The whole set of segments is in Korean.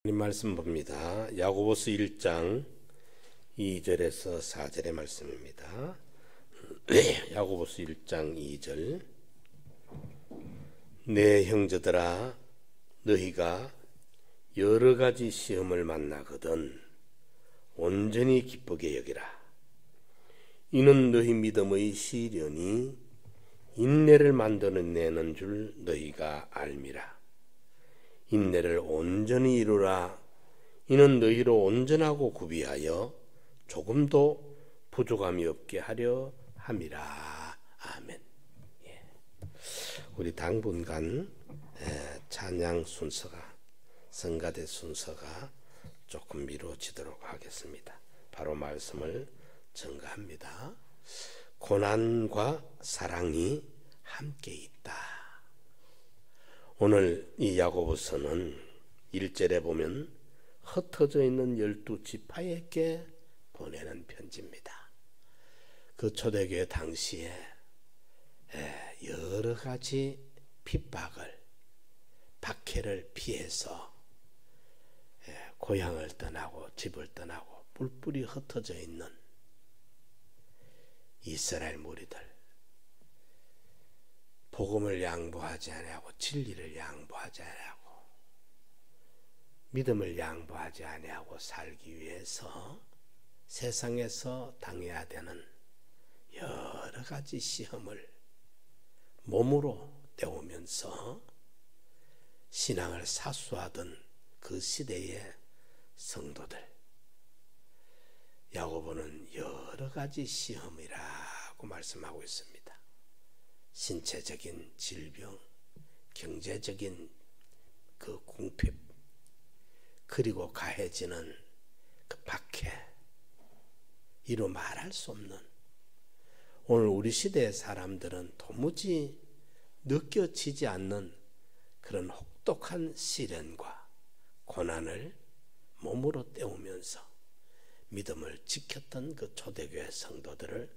하나님 말씀 봅니다. 야고보서 1장 2절에서 4절의 말씀입니다. 야고보서 1장 2절. 내 형제들아, 너희가 여러 가지 시험을 만나거든 온전히 기쁘게 여기라. 이는 너희 믿음의 시련이 인내를 만들어내는 줄 너희가 알미라. 인내를 온전히 이루라. 이는 너희로 온전하고 구비하여 조금도 부족함이 없게 하려 함이라. 아멘. 예. 우리 당분간 찬양 순서가, 성가대 순서가 조금 미뤄지도록 하겠습니다. 바로 말씀을 전가합니다. 고난과 사랑이 함께 있다. 오늘 이 야고보서는 1절에 보면 흩어져 있는 12지파에게 보내는 편지입니다. 그 초대교회 당시에 여러 가지 핍박을, 박해를 피해서 고향을 떠나고 집을 떠나고 뿔뿔이 흩어져 있는 이스라엘 무리들, 복음을 양보하지 아니하고 진리를 양보하지 아니하고 믿음을 양보하지 아니하고 살기 위해서 세상에서 당해야 되는 여러 가지 시험을 몸으로 때우면서 신앙을 사수하던 그 시대의 성도들, 야고보는 여러 가지 시험이라고 말씀하고 있습니다. 신체적인 질병, 경제적인 그 궁핍, 그리고 가해지는 그 박해, 이루 말할 수 없는, 오늘 우리 시대의 사람들은 도무지 느껴지지 않는 그런 혹독한 시련과 고난을 몸으로 때우면서 믿음을 지켰던 그 초대교회 성도들을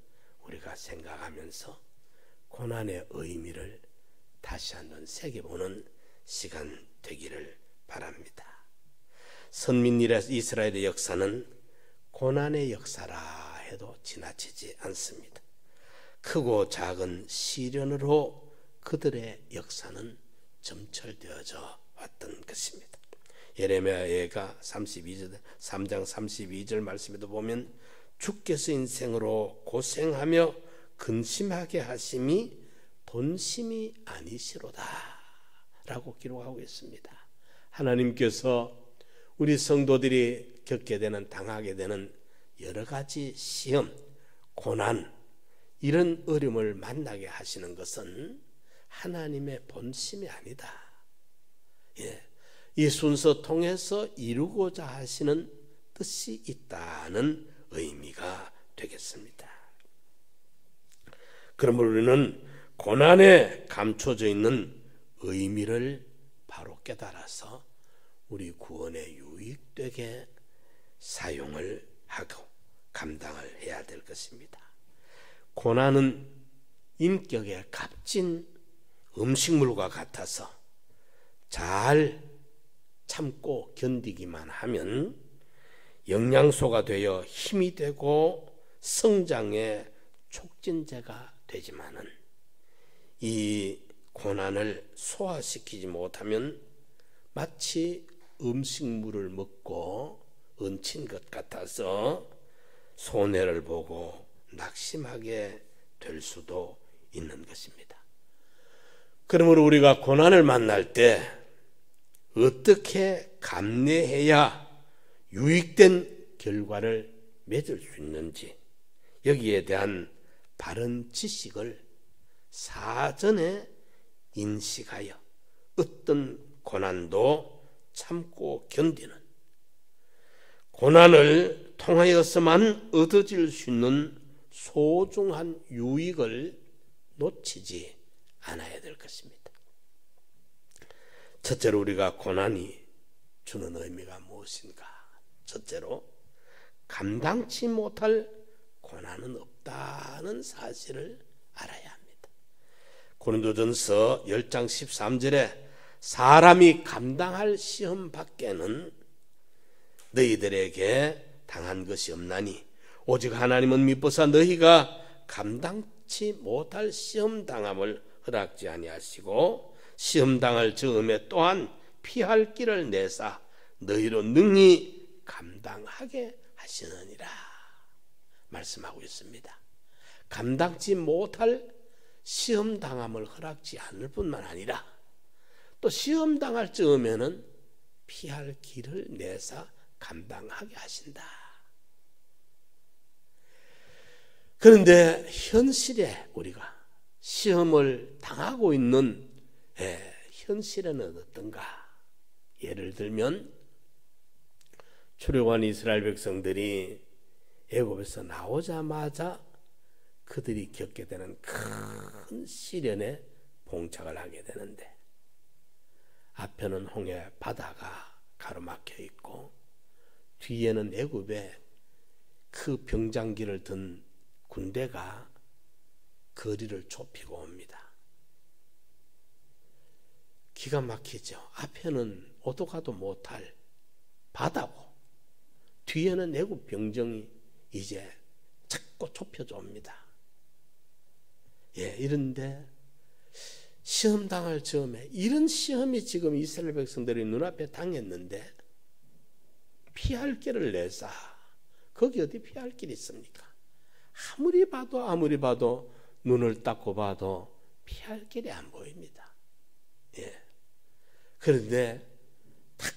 우리가 생각하면서 고난의 의미를 다시 한번 새겨보는 시간 되기를 바랍니다. 선민 이스라엘의 역사는 고난의 역사라 해도 지나치지 않습니다. 크고 작은 시련으로 그들의 역사는 점철되어져 왔던 것입니다. 예레미야가 3장 32절 말씀에도 보면 주께서 인생으로 고생하며 근심하게 하심이 본심이 아니시로다 라고 기록하고 있습니다. 하나님께서 우리 성도들이 겪게 되는, 당하게 되는 여러 가지 시험, 고난, 이런 어려움을 만나게 하시는 것은 하나님의 본심이 아니다. 이 순서 통해서 이루고자 하시는 뜻이 있다는 의미가 되겠습니다. 그러므로 우리는 고난에 감춰져 있는 의미를 바로 깨달아서 우리 구원에 유익되게 사용을 하고 감당을 해야 될 것입니다. 고난은 인격에 값진 음식물과 같아서 잘 참고 견디기만 하면 영양소가 되어 힘이 되고 성장의 촉진제가 되지만은 이 고난을 소화시키지 못하면 마치 음식물을 먹고 얹힌 것 같아서 손해를 보고 낙심하게 될 수도 있는 것입니다. 그러므로 우리가 고난을 만날 때 어떻게 감내해야 유익된 결과를 맺을 수 있는지, 여기에 대한 바른 지식을 사전에 인식하여 어떤 고난도 참고 견디는, 고난을 통하여서만 얻어질 수 있는 소중한 유익을 놓치지 않아야 될 것입니다. 첫째로 우리가 고난이 주는 의미가 무엇인가? 첫째로 감당치 못할 고난은 없다는 사실을 알아야 합니다. 고린도전서 10장 13절에 사람이 감당할 시험 밖에는 너희들에게 당한 것이 없나니 오직 하나님은 미쁘사 너희가 감당치 못할 시험 당함을 허락지 아니하시고 시험 당할 즈음에 또한 피할 길을 내사 너희로 능히 감당하게 하시느니라 말씀하고 있습니다. 감당치 못할 시험 당함을 허락지 않을 뿐만 아니라 또 시험 당할 즈음에는 피할 길을 내사 감당하게 하신다. 그런데 현실에 우리가 시험을 당하고 있는 현실에는 어떤가? 예를 들면 출애굽한 이스라엘 백성들이 애굽에서 나오자마자 그들이 겪게 되는 큰 시련에 봉착을 하게 되는데 앞에는 홍해 바다가 가로막혀 있고 뒤에는 애굽에 그 병장기를 든 군대가 거리를 좁히고 옵니다. 기가 막히죠. 앞에는 오도 가도 못할 바다고 뒤에는 애굽 병정이 이제 자꾸 좁혀져 옵니다. 이런데 시험 당할 즈음에 이런 시험이 지금 이스라엘 백성들이 눈앞에 당했는데 피할 길을 내사 거기 어디 피할 길이 있습니까? 아무리 봐도 눈을 닦고 봐도 피할 길이 안 보입니다. 그런데 딱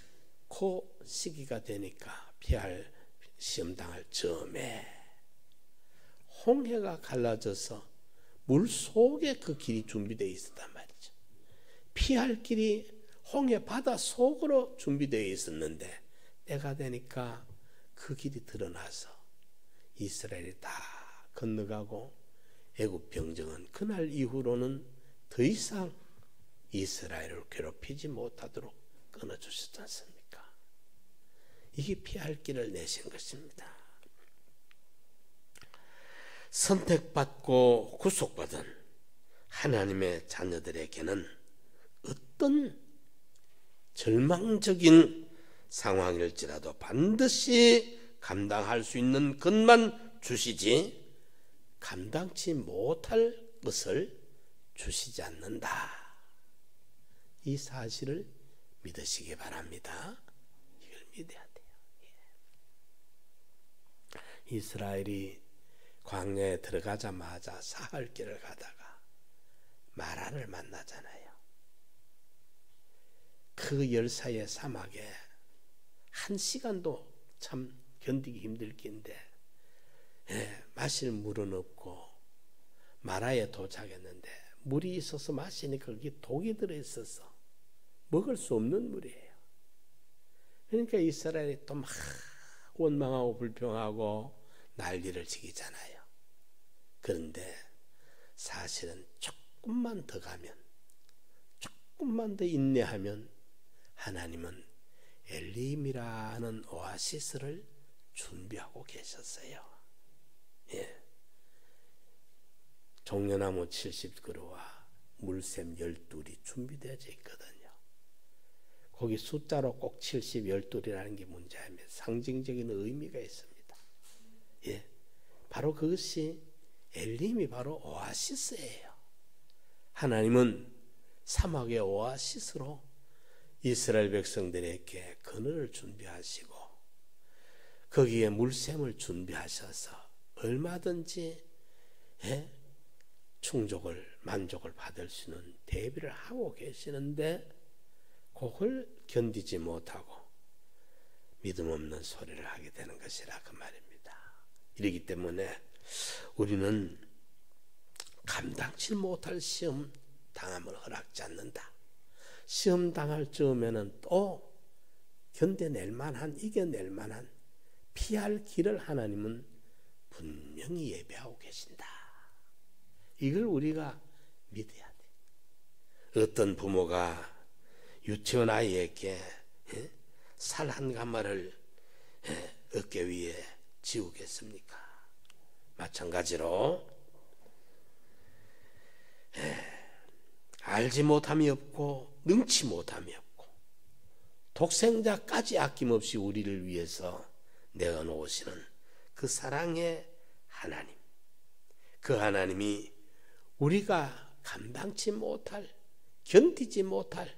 그 시기가 되니까 피할 시험 당할 즈음에 홍해가 갈라져서 물 속에 그 길이 준비되어 있었단 말이죠. 피할 길이 홍해 바다 속으로 준비되어 있었는데 때가 되니까 그 길이 드러나서 이스라엘이 다 건너가고 애굽 병정은 그날 이후로는 더 이상 이스라엘을 괴롭히지 못하도록 끊어주셨지 않습니까? 이게 피할 길을 내신 것입니다. 선택받고 구속받은 하나님의 자녀들에게는 어떤 절망적인 상황일지라도 반드시 감당할 수 있는 것만 주시지 감당치 못할 것을 주시지 않는다. 이 사실을 믿으시기 바랍니다. 이걸 믿어야 돼요. 이스라엘이 광야에 들어가자마자 사흘 길을 가다가 마라를 만나잖아요. 그 열사의 사막에 1시간도 참 견디기 힘들 긴데 마실 물은 없고 마라에 도착했는데 물이 있어서 마시니까 거기 독이 들어있어서 먹을 수 없는 물이에요. 그러니까 이스라엘이 또 막 원망하고 불평하고 난리를 지기잖아요. 그런데 사실은 조금만 더 가면 조금만 더 인내하면 하나님은 엘림이라는 오아시스를 준비하고 계셨어요. 종려나무 70그루와 물샘 12이 준비되어져 있거든요. 거기 숫자로 꼭 70, 12이라는 게 문제하면 상징적인 의미가 있습니다. 바로 그것이 엘림이 바로 오아시스예요. 하나님은 사막의 오아시스로 이스라엘 백성들에게 그늘을 준비하시고 거기에 물샘을 준비하셔서 얼마든지 충족을 만족을 받을 수 있는 대비를 하고 계시는데 그걸 견디지 못하고 믿음 없는 소리를 하게 되는 것이라 그 말입니다. 이러기 때문에 우리는 감당치 못할 시험 당함을 허락지 않는다. 시험 당할 즈음에는 또 견뎌낼 만한, 이겨낼 만한 피할 길을 하나님은 분명히 예배하고 계신다. 이걸 우리가 믿어야 돼. 어떤 부모가 유치원 아이에게 살 한 가마를 어깨 위에 지우겠습니까? 마찬가지로 알지 못함이 없고 능치 못함이 없고 독생자까지 아낌없이 우리를 위해서 내어놓으시는 그 사랑의 하나님, 그 하나님이 우리가 감당치 못할, 견디지 못할,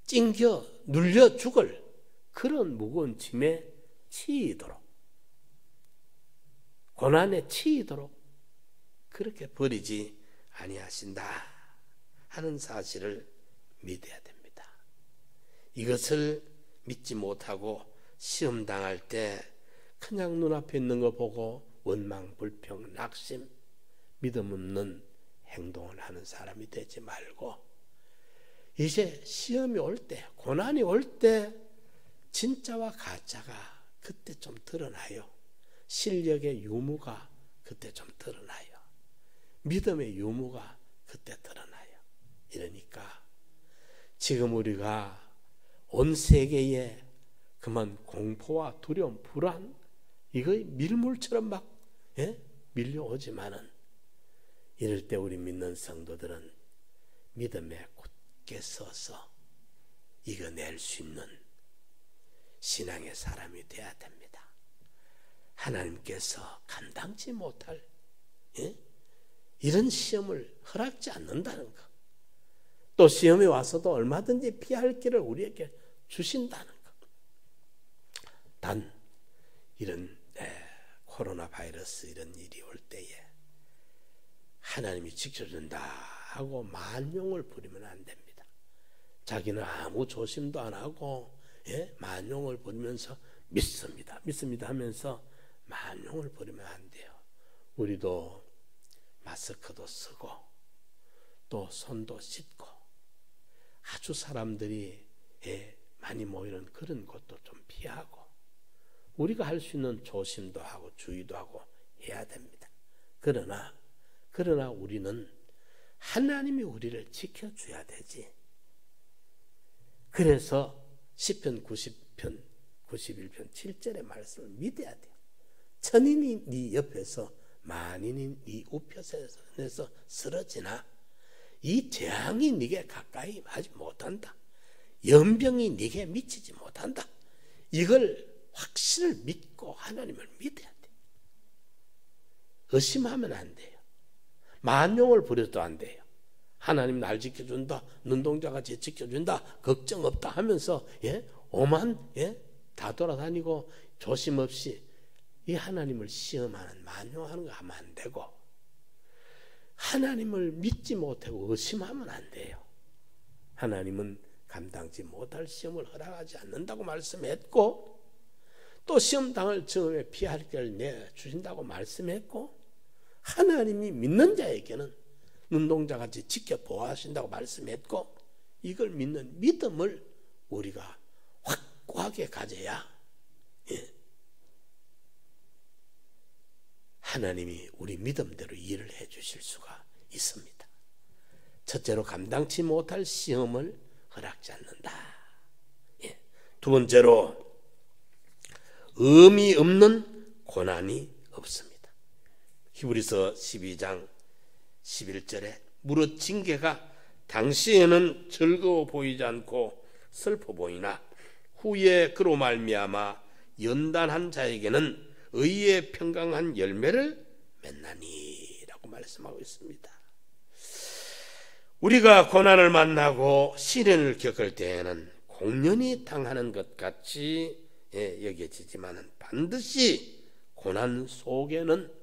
찡겨 눌려 죽을 그런 무거운 짐에 치이도록, 고난에 치이도록 그렇게 버리지 아니하신다 하는 사실을 믿어야 됩니다. 이것을 믿지 못하고 시험 당할 때 그냥 눈앞에 있는 거 보고 원망, 불평, 낙심, 믿음 없는 행동을 하는 사람이 되지 말고, 이제 시험이 올 때, 고난이 올 때 진짜와 가짜가 그때 좀 드러나요. 실력의 유무가 그때 좀 드러나요. 믿음의 유무가 그때 드러나요. 이러니까 지금 우리가 온 세계에 그만 공포와 두려움, 불안, 이거 밀물처럼 막 밀려오지만은, 이럴 때 우리 믿는 성도들은 믿음에 굳게 서서 이겨낼 수 있는 신앙의 사람이 되어야 됩니다. 하나님께서 감당치 못할 이런 시험을 허락지 않는다는 것, 또 시험이 와서도 얼마든지 피할 길을 우리에게 주신다는 것. 단 이런 코로나 바이러스 이런 일이 올 때에 하나님이 지켜준다 하고 만용을 부리면 안 됩니다. 자기는 아무 조심도 안 하고 만용을 부리면서 믿습니다 하면서 만용을 부리면 안 돼요. 우리도 마스크도 쓰고 또 손도 씻고, 아주 사람들이 많이 모이는 그런 곳도 좀 피하고, 우리가 할 수 있는 조심도 하고 주의도 하고 해야 됩니다. 그러나 우리는 하나님이 우리를 지켜줘야 되지. 그래서 시편 90편 91편 7절의 말씀을 믿어야 돼요. 천인이 네 옆에서 만인이 네 우편에서 쓰러지나 이 재앙이 네게 가까이 하지 못한다. 연병이 네게 미치지 못한다. 이걸 확신을 믿고 하나님을 믿어야 돼. 의심하면 안 돼요. 만용을 부려도 안 돼요. 하나님 날 지켜준다, 눈동자같이 지켜준다, 걱정 없다 하면서 오만 다 돌아다니고 조심 없이 이 하나님을 시험하는, 만용하는 거 하면 안 되고, 하나님을 믿지 못하고 의심하면 안 돼요. 하나님은 감당치 못할 시험을 허락하지 않는다고 말씀했고, 또 시험 당할 즈음에 피할 길을 내주신다고 말씀했고, 하나님이 믿는 자에게는 눈동자같이 지켜보호하신다고 말씀했고, 이걸 믿는 믿음을 우리가 확고하게 가져야 하나님이 우리 믿음대로 일을 해주실 수가 있습니다. 첫째로 감당치 못할 시험을 허락지 않는다. 두 번째로 의미 없는 고난이 없습니다. 히브리서 12장 11절에 무릇 징계가 당시에는 즐거워 보이지 않고 슬퍼 보이나 후에 그로 말미암아 연단한 자에게는 의의 평강한 열매를 맺나니 라고 말씀하고 있습니다. 우리가 고난을 만나고 시련을 겪을 때에는 공연히 당하는 것 같이 여겨지지만 반드시 고난 속에는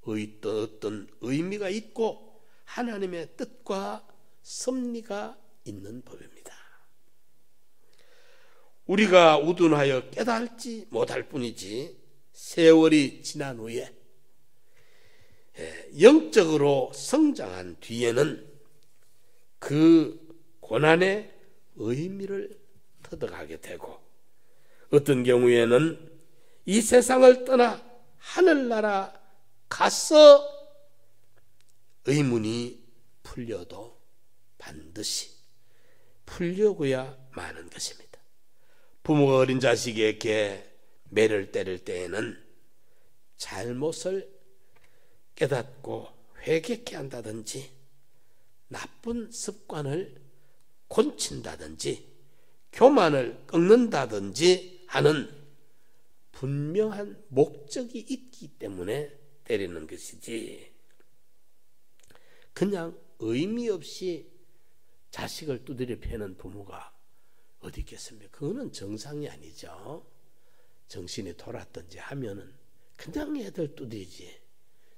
어떤 의미가 있고 하나님의 뜻과 섭리가 있는 법입니다. 우리가 우둔하여 깨달지 못할 뿐이지 세월이 지난 후에 영적으로 성장한 뒤에는 그 고난의 의미를 터득하게 되고, 어떤 경우에는 이 세상을 떠나 하늘나라 가서 의문이 풀려도 반드시 풀려고야 마는 것입니다. 부모가 어린 자식에게 매를 때릴 때에는 잘못을 깨닫고 회개케 한다든지 나쁜 습관을 고친다든지 교만을 꺾는다든지 하는 분명한 목적이 있기 때문에 때리는 것이지, 그냥 의미 없이 자식을 두드려 패는 부모가 어디 있겠습니까? 그거는 정상이 아니죠. 정신이 돌았든지 하면은 그냥 애들 두드리지,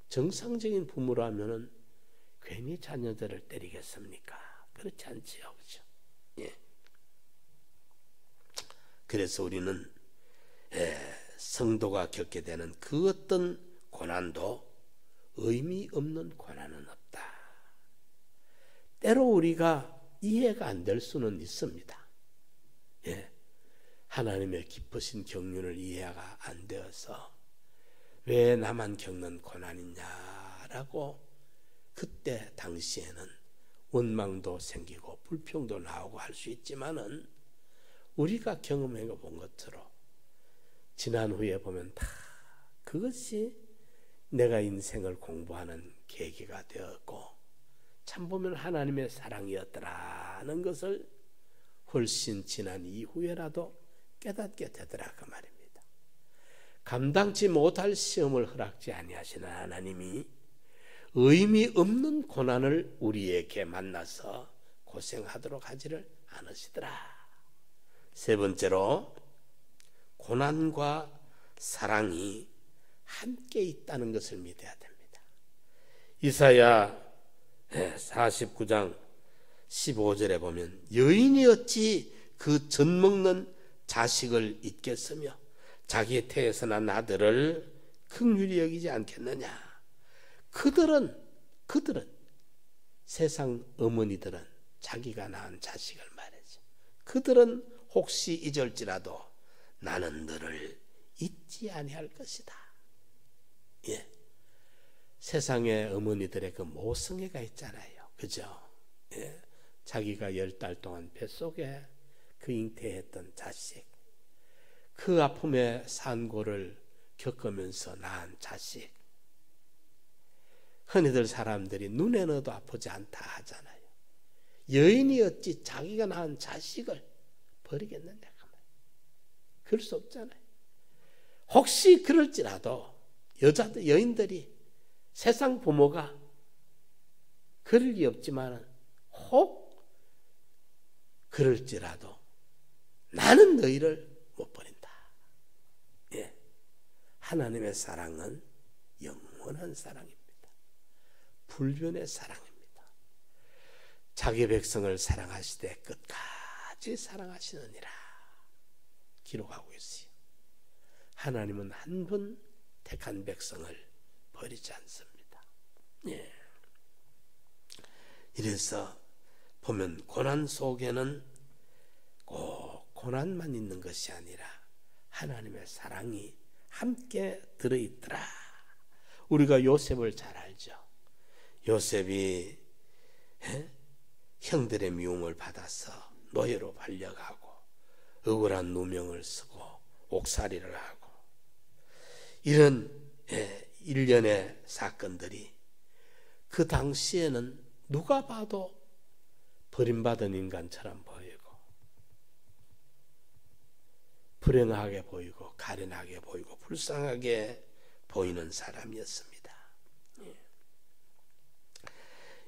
정상적인 부모라면은 괜히 자녀들을 때리겠습니까? 그렇지 않지요, 그렇죠? 예. 그래서 우리는 성도가 겪게 되는 그 어떤 고난도 의미 없는 고난은 없다. 때로 우리가 이해가 안 될 수는 있습니다. 예. 하나님의 기쁘신 경륜을 이해가 안 되어서 왜 나만 겪는 고난이냐라고 그때 당시에는 원망도 생기고 불평도 나오고 할 수 있지만은, 우리가 경험해 본 것처럼 지난 후에 보면 다 그것이 내가 인생을 공부하는 계기가 되었고 참 보면 하나님의 사랑이었더라는 것을 훨씬 지난 이후에라도 깨닫게 되더라 그 말입니다. 감당치 못할 시험을 허락지 아니하시는 하나님이 의미 없는 고난을 우리에게 만나서 고생하도록 하지를 않으시더라. 세 번째로, 고난과 사랑이 함께 있다는 것을 믿어야 됩니다. 이사야 49장 15절에 보면 여인이 어찌 그 젖먹는 자식을 잊겠으며 자기의 태에서 난 아들을 긍휼히 여기지 않겠느냐. 그들은 세상 어머니들은 자기가 낳은 자식을 말하죠. 그들은 혹시 잊을지라도 나는 너를 잊지 아니할 것이다. 예. 세상의 어머니들의 그 모성애가 있잖아요. 그죠? 예. 자기가 10달 동안 뱃속에 그 잉태했던 자식, 그 아픔의 산고를 겪으면서 낳은 자식, 흔히들 사람들이 눈에 넣어도 아프지 않다 하잖아요. 여인이 어찌 자기가 낳은 자식을 버리겠는데, 그럴 수 없잖아요. 혹시 그럴지라도 여인들이, 세상 부모가 그럴 리 없지만 혹 그럴지라도 나는 너희를 못 버린다. 예. 하나님의 사랑은 영원한 사랑입니다. 불변의 사랑입니다. 자기 백성을 사랑하시되 끝까지 사랑하시느니라 기록하고 있어요. 하나님은 한 번 택한 백성을 버리지 않습니다. 예. 이래서 보면 고난 속에는 꼭 고난만 있는 것이 아니라 하나님의 사랑이 함께 들어있더라. 우리가 요셉을 잘 알죠. 요셉이 형들의 미움을 받아서 노예로 팔려가고 억울한 누명을 쓰고 옥살이를 하고, 이런 일련의 사건들이 그 당시에는 누가 봐도 버림받은 인간처럼 보이고 불행하게 보이고 가련하게 보이고 불쌍하게 보이는 사람이었습니다.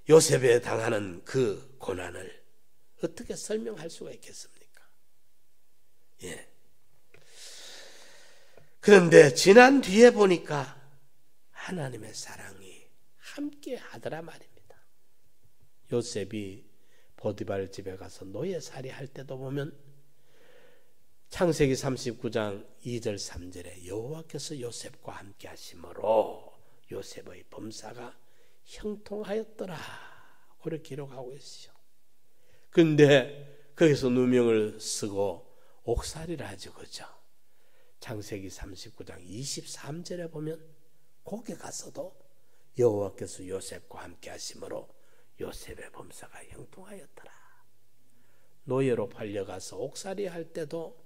요셉에 당하는 그 고난을 어떻게 설명할 수가 있겠습니까? 예. 그런데 지난 뒤에 보니까 하나님의 사랑이 함께 하더라 말입니다. 요셉이 보디발 집에 가서 노예살이 할 때도 보면 창세기 39장 2절 3절에 여호와께서 요셉과 함께 하심으로 요셉의 범사가 형통하였더라 그렇게 기록하고 있어요. 그런데 거기서 누명을 쓰고 옥살이를 하죠. 그죠? 창세기 39장 23절에 보면 거기 가서도 여호와께서 요셉과 함께 하심으로 요셉의 범사가 형통하였더라. 노예로 팔려가서 옥살이 할 때도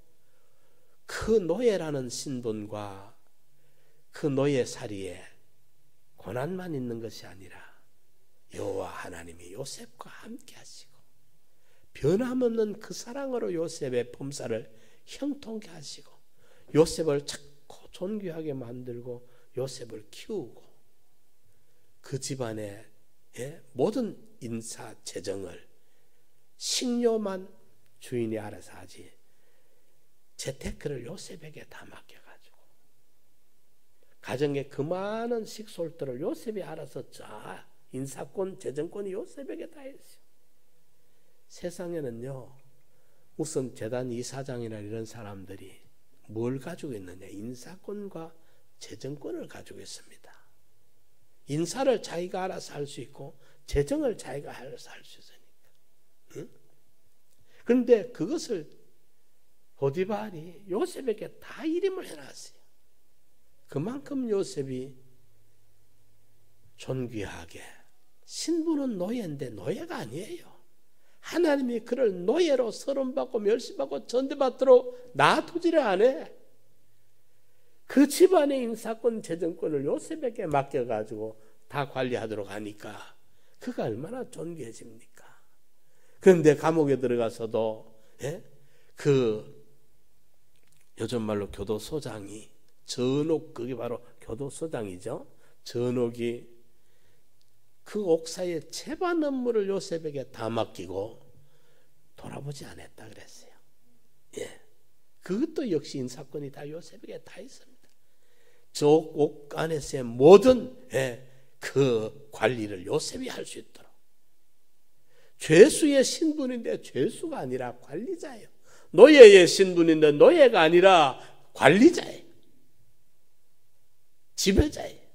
그 노예라는 신분과 그 노예살이에 고난만 있는 것이 아니라 여호와 하나님이 요셉과 함께 하시고 변함없는 그 사랑으로 요셉의 범사를 형통케 하시고 요셉을 자꾸 존귀하게 만들고 요셉을 키우고 그 집안의 모든 인사 재정을 식료만 주인이 알아서 하지 재테크를 요셉에게 다 맡겨가지고 가정의 그 많은 식솔들을 요셉이 알아서 자 인사권 재정권이 요셉에게 다 했어요. 세상에는요 우선 재단 이사장이나 이런 사람들이 뭘 가지고 있느냐 인사권과 재정권을 가지고 있습니다. 인사를 자기가 알아서 할 수 있고 재정을 자기가 알아서 할 수 있으니까. 응? 그런데 그것을 보디발이 요셉에게 다 일임을 해놨어요. 그만큼 요셉이 존귀하게 신부는 노예인데 노예가 아니에요. 하나님이 그를 노예로 서름받고 멸시받고 전대받도록 놔두지를 않아. 그 집안의 인사권 재정권을 요셉에게 맡겨가지고 다 관리하도록 하니까 그가 얼마나 존귀해집니까? 그런데 감옥에 들어가서도 그 요즘 말로 교도소장이 전옥 그게 바로 교도소장이죠. 전옥이 그 옥사의 채반 업무를 요셉에게 다 맡기고 돌아보지 않았다 그랬어요. 그것도 역시 인사권이 다 요셉에게 다 있습니다. 저 옥 안에서의 모든 그 관리를 요셉이 할 수 있도록 죄수의 신분인데 죄수가 아니라 관리자예요. 노예의 신분인데 노예가 아니라 관리자예요. 지배자예요.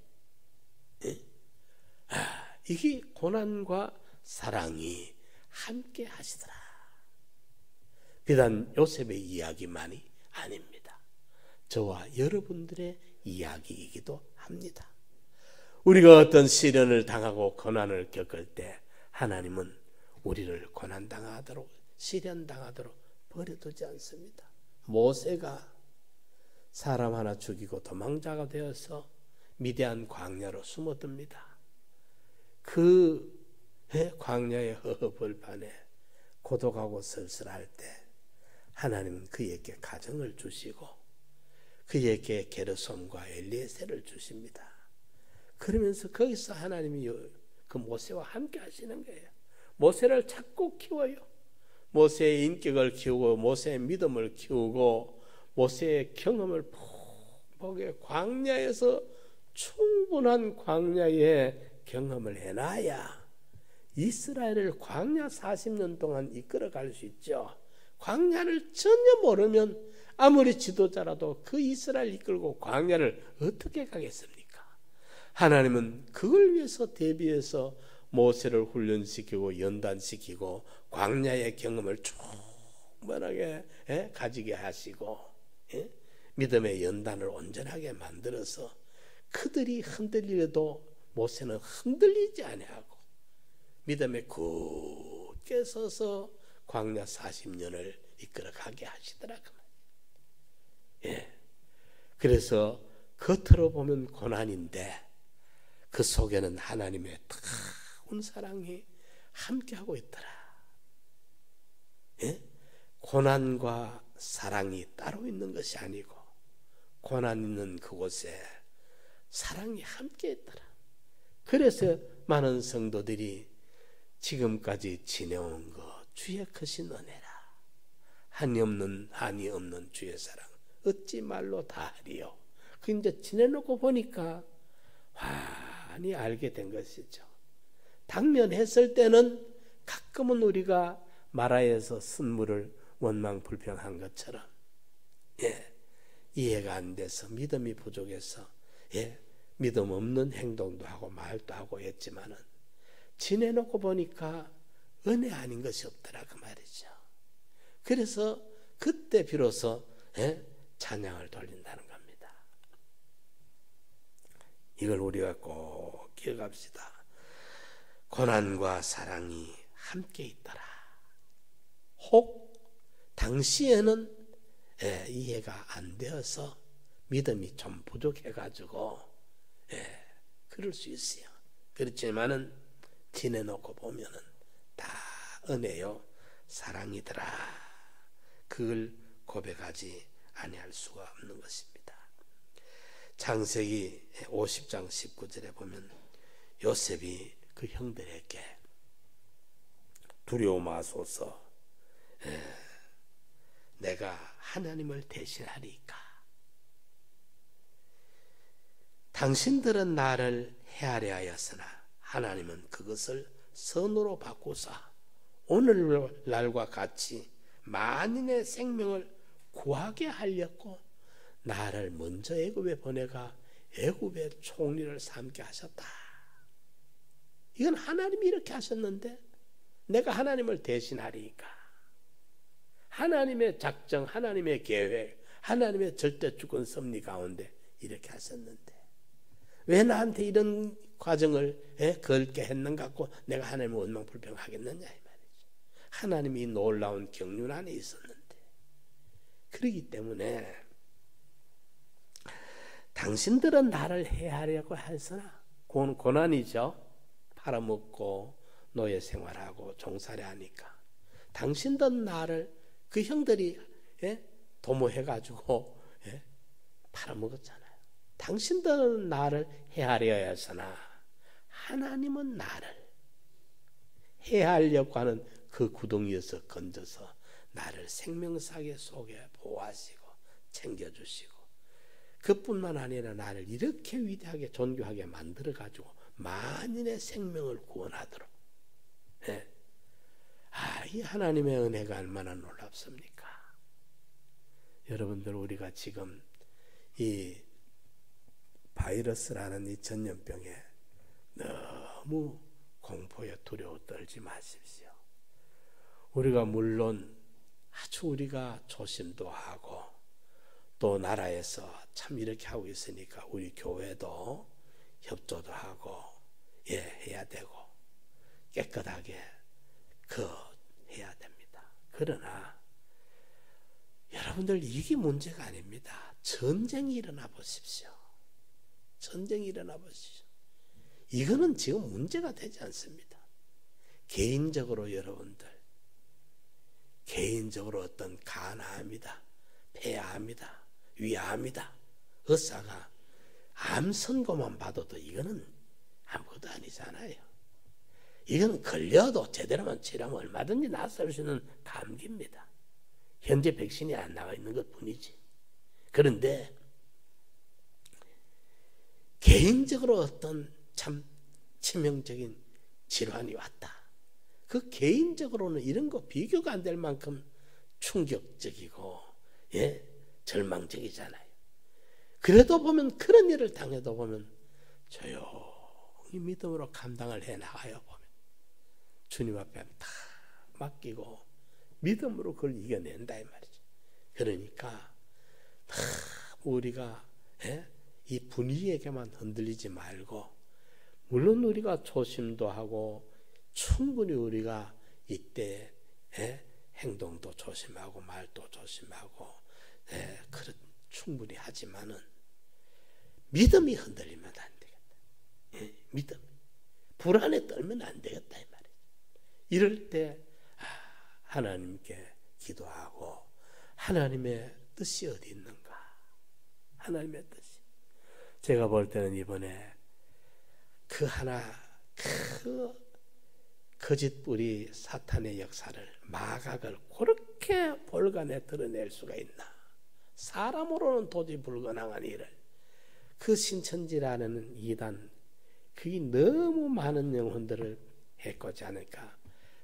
이게 고난과 사랑이 함께 하시더라. 비단 요셉의 이야기만이 아닙니다. 저와 여러분들의 이야기이기도 합니다. 우리가 어떤 시련을 당하고 고난을 겪을 때 하나님은 우리를 고난당하도록 시련당하도록 버려두지 않습니다. 모세가 사람 하나 죽이고 도망자가 되어서 미디안 광야로 숨어듭니다. 그 광야의 허허벌판에 고독하고 쓸쓸할 때 하나님은 그에게 가정을 주시고 그에게 게르솜과 엘리에셀을 주십니다. 그러면서 거기서 하나님이 그 모세와 함께 하시는 거예요. 모세를 자꾸 키워요. 모세의 인격을 키우고 모세의 믿음을 키우고 모세의 경험을 폭폭에 광야에서 충분한 광야의 경험을 해놔야 이스라엘을 광야 40년 동안 이끌어갈 수 있죠. 광야를 전혀 모르면 아무리 지도자라도 그 이스라엘 이끌고 광야를 어떻게 가겠습니까? 하나님은 그걸 위해서 대비해서 모세를 훈련시키고 연단시키고 광야의 경험을 충분하게 가지게 하시고 믿음의 연단을 온전하게 만들어서 그들이 흔들리려도 모세는 흔들리지 아니하고 믿음에 굳게 서서 광야 40년을 이끌어가게 하시더라. 그래서 겉으로 보면 고난인데 그 속에는 하나님의 뜨거운 사랑이 함께하고 있더라. 고난과 사랑이 따로 있는 것이 아니고 고난 있는 그곳에 사랑이 함께 있더라. 그래서 많은 성도들이 지금까지 지내온 것 주의 크신 은혜라. 한이 없는 주의 사랑 어찌 말로 다 하리요. 그 이제 지내놓고 보니까 환히 알게 된 것이죠. 당면했을 때는 가끔은 우리가 마라에서 쓴물을 원망 불평한 것처럼 이해가 안 돼서 믿음이 부족해서 믿음 없는 행동도 하고 말도 하고 했지만은 지내놓고 보니까 은혜 아닌 것이 없더라 그 말이죠. 그래서 그때 비로소 찬양을 돌린다는 겁니다. 이걸 우리가 꼭 기억합시다. 고난과 사랑이 함께 있더라. 혹 당시에는 이해가 안 되어서 믿음이 좀 부족해가지고 그럴 수 있어요. 그렇지만은 지내놓고 보면은 다 은혜요 사랑이더라. 그걸 고백하지 아니할 수가 없는 것입니다. 창세기 50장 19절에 보면 요셉이 그 형들에게 두려워 마소서, 내가 하나님을 대신하리까. 당신들은 나를 해하려 하였으나 하나님은 그것을 선으로 바꾸사 오늘날과 같이 만인의 생명을 구하게 하려고 나를 먼저 애굽에 보내가 애굽의 총리를 삼게 하셨다. 이건 하나님이 이렇게 하셨는데 내가 하나님을 대신하리까. 하나님의 작정, 하나님의 계획, 하나님의 절대주권 섭리 가운데 이렇게 하셨는데 왜 나한테 이런 과정을 걸게 했는가 갖고 내가 하나님을 원망불평하겠느냐 이 말이죠. 하나님이 놀라운 경륜 안에 있었는데, 그렇기 때문에 당신들은 나를 해하려고 했으나 고난이죠. 팔아먹고 노예 생활하고 종살이 하니까 당신들은 나를, 그 형들이 도모해가지고 팔아먹었잖아요. 당신들은 나를 해하려 했으나 하나님은 나를 해하려고 하는 그 구덩이에서 건져서 나를 생명사계 속에 보호하시고 챙겨주시고, 그뿐만 아니라 나를 이렇게 위대하게 존귀하게 만들어가지고 만인의 생명을 구원하도록. 이 하나님의 은혜가 얼마나 놀랍습니까? 여러분들, 우리가 지금 이 바이러스라는 이 전염병에 너무 공포에 두려워 떨지 마십시오. 우리가 물론 아주 우리가 조심도 하고 또 나라에서 참 이렇게 하고 있으니까 우리 교회도 협조도 하고 해야 되고 깨끗하게 해야 됩니다. 그러나 여러분들, 이게 문제가 아닙니다. 전쟁이 일어나 보십시오. 전쟁이 일어나 보십시오. 이거는 지금 문제가 되지 않습니다. 개인적으로 여러분들, 개인적으로 어떤 간암이다, 폐암이다, 위암이다, 의사가 암 선고만 받아도 이거는 아무것도 아니잖아요. 이건 걸려도 제대로만 치료하면 얼마든지 낫을 수 있는 감기입니다. 현재 백신이 안 나와 있는 것 뿐이지. 그런데 개인적으로 어떤 참 치명적인 질환이 왔다. 그 개인적으로는 이런 거 비교가 안 될 만큼 충격적이고 절망적이잖아요. 그래도 보면, 그런 일을 당해도 보면 조용히 믿음으로 감당을 해나가요. 보면 주님 앞에 다 맡기고 믿음으로 그걸 이겨낸다 이 말이죠. 그러니까 우리가 이 분위기에게만 흔들리지 말고, 물론 우리가 조심도 하고 충분히 우리가 이때 행동도 조심하고 말도 조심하고 그런 충분히 하지만은 믿음이 흔들리면 안 되겠다. 믿음, 불안에 떨면 안 되겠다 이 말이죠. 이럴 때 하나님께 기도하고 하나님의 뜻이 어디 있는가? 하나님의 뜻이. 제가 볼 때는 이번에 그 거짓뿌리 사탄의 역사를, 마각을 그렇게 볼간에 드러낼 수가 있나? 사람으로는 도저히 불가능한 일을 그 신천지라는 이단, 그게 너무 많은 영혼들을 해코지 않을까?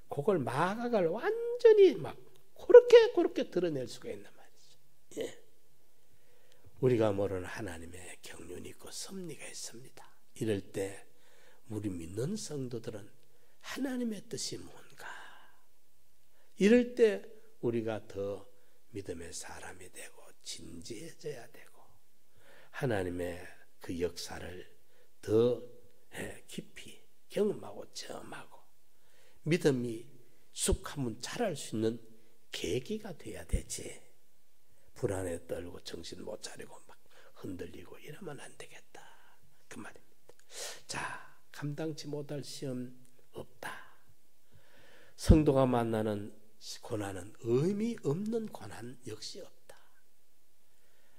그걸 마각을 완전히 막 그렇게 드러낼 수가 있단 말이죠. 우리가 모르는 하나님의 경륜이 있고 섭리가 있습니다. 이럴 때 우리 믿는 성도들은 하나님의 뜻이 뭔가? 이럴 때 우리가 더 믿음의 사람이 되고 진지해져야 되고 하나님의 그 역사를 더 깊이 경험하고 체험하고 믿음이 쑥하면 자랄 수 있는 계기가 돼야 되지. 불안에 떨고 정신 못 차리고 막 흔들리고 이러면 안 되겠다, 그 말입니다. 자, 감당치 못할 시험 없다. 성도가 만나는 고난은 의미 없는 고난 역시 없다.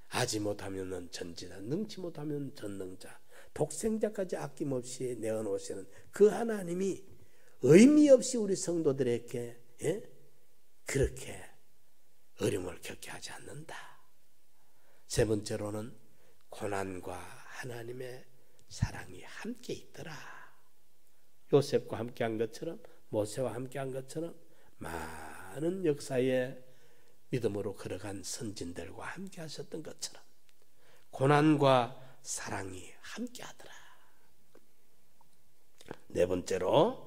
아지 못하면 전지다, 능치 못하면 전능자, 독생자까지 아낌없이 내어놓으시는 그 하나님이 의미 없이 우리 성도들에게 그렇게 어려움을 겪게 하지 않는다. 세 번째로는 고난과 하나님의 사랑이 함께 있더라. 요셉과 함께한 것처럼, 모세와 함께한 것처럼 많은 역사에 믿음으로 걸어간 선진들과 함께 하셨던 것처럼 고난과 사랑이 함께 하더라. 네 번째로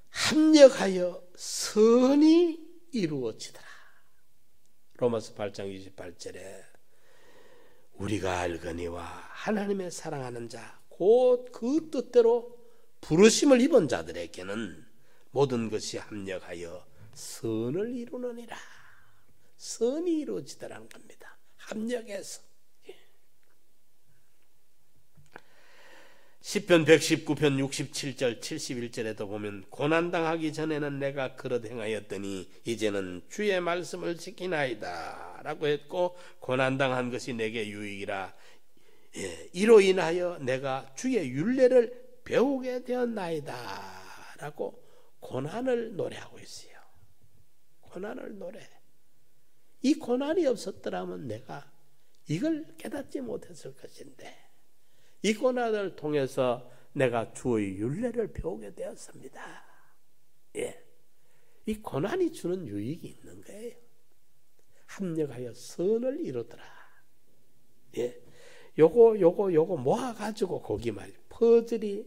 합력하여 선이 이루어지더라. 로마서 8장 28절에 우리가 알거니와 하나님의 사랑하는 자 곧 그 뜻대로 부르심을 입은 자들에게는 모든 것이 합력하여 선을 이루느니라. 선이 이루어지더라는 겁니다. 합력해서. 시편 119편 67절 71절에도 보면 고난당하기 전에는 내가 그릇 행하였더니 이제는 주의 말씀을 지키나이다 라고 했고, 고난당한 것이 내게 유익이라. 이로 인하여 내가 주의 율례를 배우게 되었나이다 라고 고난을 노래하고 있어요. 고난을 노래해. 이 고난이 없었더라면 내가 이걸 깨닫지 못했을 것인데 이 고난을 통해서 내가 주의 율례를 배우게 되었습니다. 이 고난이 주는 유익이 있는 거예요. 합력하여 선을 이루더라. 요거 모아가지고 거기 말이에요. 퍼즐이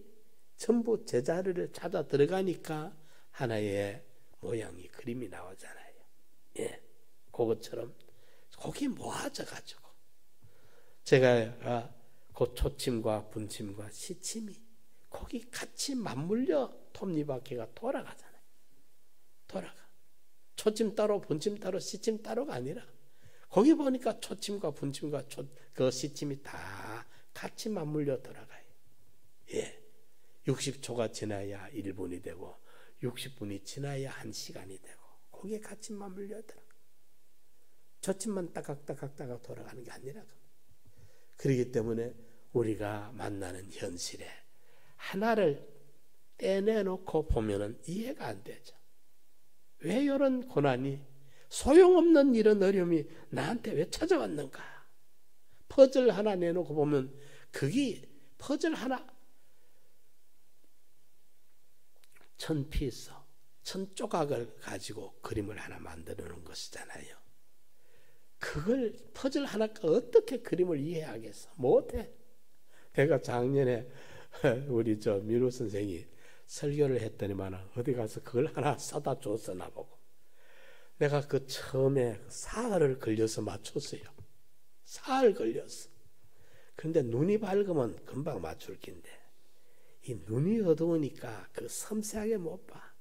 전부 제자리를 찾아 들어가니까 하나의 모양이 그림이 나오잖아요. 그것처럼 거기 모아져가지고 제가 그 초침과 분침과 시침이 거기 같이 맞물려 톱니바퀴가 돌아가잖아요. 돌아가. 초침 따로 분침 따로 시침 따로가 아니라 거기 보니까 초침과 분침과 그 시침이 다 같이 맞물려 돌아가요. 60초가 지나야 1분이 되고 60분이 지나야 1시간이 되고 거기에 같이 맞물려 들어가. 초침만 따각따각 돌아가는 게 아니라. 그렇기 때문에 우리가 만나는 현실에 하나를 떼내놓고 보면은 이해가 안 되죠. 왜 이런 고난이, 소용없는 이런 어려움이 나한테 왜 찾아왔는가? 퍼즐 하나 내놓고 보면 그게 퍼즐 하나 1000피스, 1000조각을 가지고 그림을 하나 만들어 놓은 것이잖아요. 그걸 퍼즐 하나가 어떻게 그림을 이해하겠어? 못해. 내가 작년에 우리 민우 선생이 설교를 했더니만 어디 가서 그걸 하나 사다 줬어 나보고. 내가 그 처음에 사흘을 걸려서 맞췄어요. 사흘 걸렸어. 그런데 눈이 밝으면 금방 맞출 긴데 이 눈이 어두우니까 그 섬세하게 못 봐.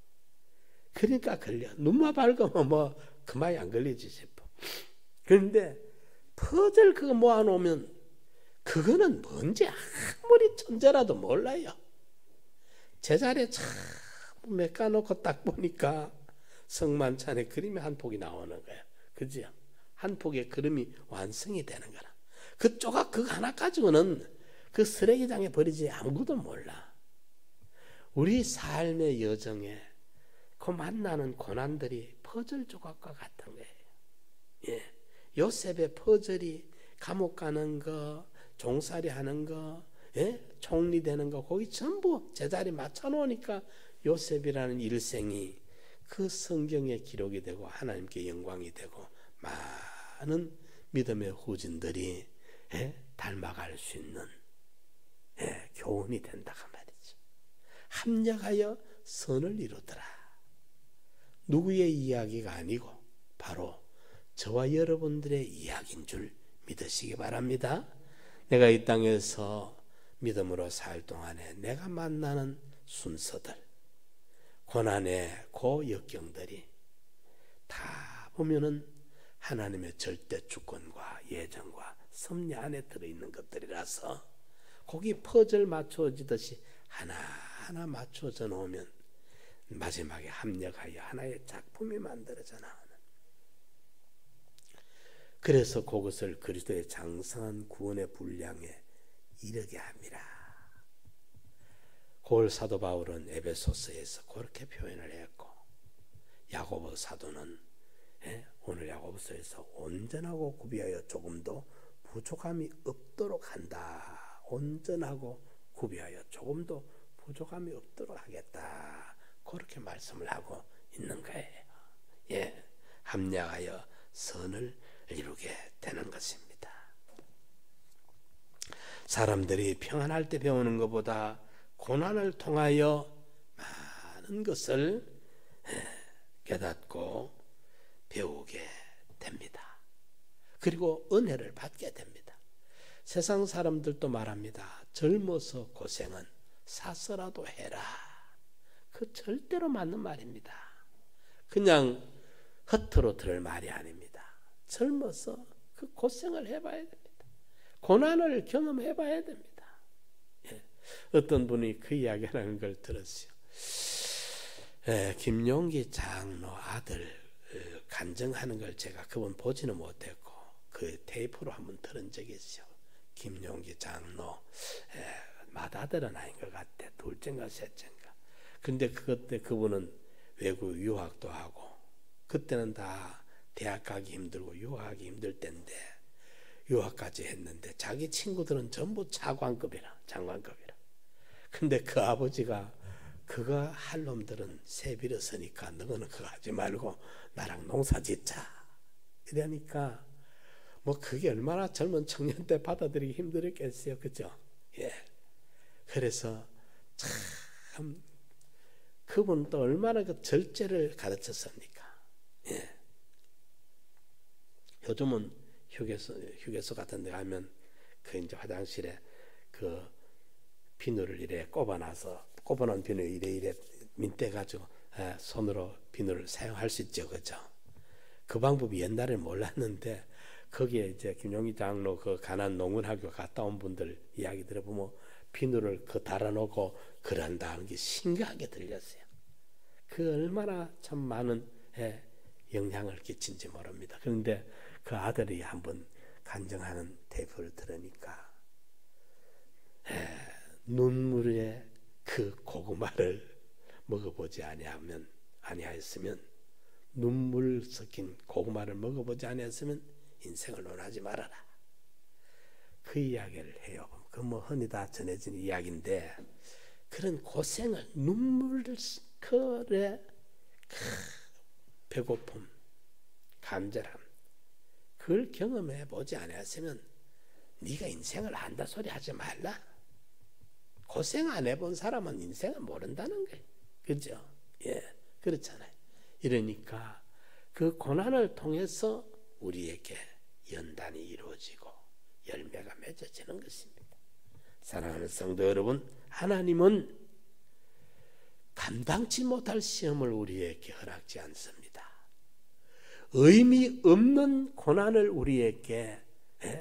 그러니까 걸려. 눈만 밝으면 뭐 그만이 안 걸리지 싶어. 그런데 퍼즐 그거 모아놓으면 그거는 뭔지 아무리 천재라도 몰라요. 제자리에 참 메꿔놓고 딱 보니까 성만찬에 그림이 한 폭이 나오는 거예요. 그죠? 한 폭의 그림이 완성이 되는 거라. 그 조각 그거 하나 가지고는 그 쓰레기장에 버리지 아무것도 몰라. 우리 삶의 여정에 그 만나는 고난들이 퍼즐 조각과 같은 거예요. 요셉의 퍼즐이 감옥 가는 거, 종살이 하는 거, 총리 되는 거, 거기 전부 제자리 맞춰놓으니까 요셉이라는 일생이 그 성경에 기록이 되고 하나님께 영광이 되고 많은 믿음의 후진들이 닮아갈 수 있는 교훈이 된다고 말이죠. 합력하여 선을 이루더라. 누구의 이야기가 아니고 바로 저와 여러분들의 이야기인 줄 믿으시기 바랍니다. 내가 이 땅에서 믿음으로 살 동안에 내가 만나는 순서들, 고난의 그 역경들이 다 보면은 하나님의 절대 주권과 예정과 섭리 안에 들어있는 것들이라서 거기 퍼즐 맞춰지듯이 하나하나 맞춰져 놓으면 마지막에 합력하여 하나의 작품이 만들어져 나오는. 그래서 그것을 그리스도의 장성한 구원의 분량에 이르게 합니다. 그걸 사도 바울은 에베소서에서 그렇게 표현을 했고, 야고보 사도는 오늘 야고보서에서 온전하고 구비하여 조금도 부족함이 없도록 한다. 온전하고 구비하여 조금도 부족함이 없도록 하겠다. 그렇게 말씀을 하고 있는 거예요. 예, 합력하여 선을 이루게 되는 것입니다. 사람들이 평안할 때 배우는 것보다 고난을 통하여 많은 것을 깨닫고 배우게 됩니다. 그리고 은혜를 받게 됩니다. 세상 사람들도 말합니다. 젊어서 고생은 사서라도 해라. 그 절대로 맞는 말입니다. 그냥 헛으로 들을 말이 아닙니다. 젊어서 그 고생을 해봐야 됩니다. 고난을 경험해봐야 됩니다. 예. 어떤 분이 그 이야기라는 걸 들었어요. 김용기 장로 아들 간증하는 걸 제가 그분 보지는 못했고 그 테이프로 한번 들은 적이 있어요. 김용기 장로 맏아들은 아닌 것 같아. 둘째인가 셋째인가. 근데 그때 그분은 외국 유학도 하고 그때는 다 대학 가기 힘들고 유학하기 힘들 때인데 유학까지 했는데 자기 친구들은 전부 장관급이라. 근데 그 아버지가 그거 할 놈들은 세비를 쓰니까 너는 그거 하지 말고 나랑 농사 짓자. 이러니까 뭐 그게 얼마나 젊은 청년 때 받아들이기 힘들었겠어요. 그죠? 예. 그래서 참 그분도 얼마나 그 절제를 가르쳤습니까? 예. 요즘은 휴게소 같은 데 가면 그 이제 화장실에 그 비누를 이래 꼽아놓은 비누 이래 민떼 가지고 손으로 비누를 사용할 수 있죠. 그죠? 그 방법이 옛날에 몰랐는데 거기에 이제 김용기 장로 그 가난 농문학교 갔다 온 분들 이야기 들어보면 비누를 그 달아놓고 그런다는 게 신기하게 들렸어요. 그 얼마나 참 많은 영향을 끼친지 모릅니다. 그런데 그 아들이 한번 간증하는 테이프를 들으니까 눈물에 그 고구마를 먹어보지 아니하였으면 눈물 섞인 고구마를 먹어보지 아니하였으면 인생을 논하지 말아라. 그 이야기를 해요. 그 뭐 흔히 다 전해진 이야기인데 그런 고생을 눈물을 그래 배고픔, 간절함 그걸 경험해 보지 않았으면 네가 인생을 안다 소리 하지 말라. 고생 안 해본 사람은 인생을 모른다는 거예요. 그죠? 예, 그렇잖아요. 이러니까 그 고난을 통해서 우리에게 연단이 이루어지고 열매가 맺어지는 것입니다. 사랑하는 성도 여러분, 하나님은 감당치 못할 시험을 우리에게 허락지 않습니다. 의미 없는 고난을 우리에게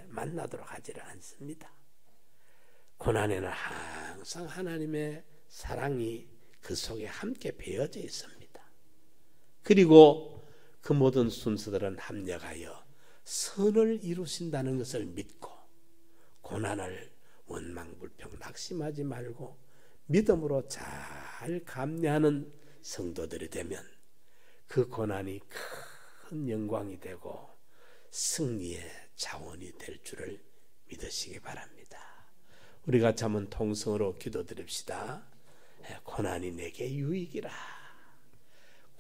만나도록 하지를 않습니다. 고난에는 항상 하나님의 사랑이 그 속에 함께 배어져 있습니다. 그리고 그 모든 순서들은 합력하여 선을 이루신다는 것을 믿고 고난을 원망불평 낙심하지 말고 믿음으로 잘 감내하는 성도들이 되면 그 고난이 큰 영광이 되고 승리의 자원이 될 줄을 믿으시기 바랍니다. 우리 같이 한번 통성으로 기도드립시다. 고난이 내게 유익이라.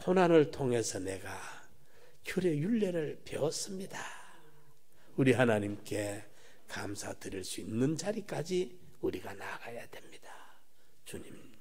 고난을 통해서 내가 규례 율례를 배웠습니다. 우리 하나님께 감사드릴 수 있는 자리까지 우리가 나아가야 됩니다. 주님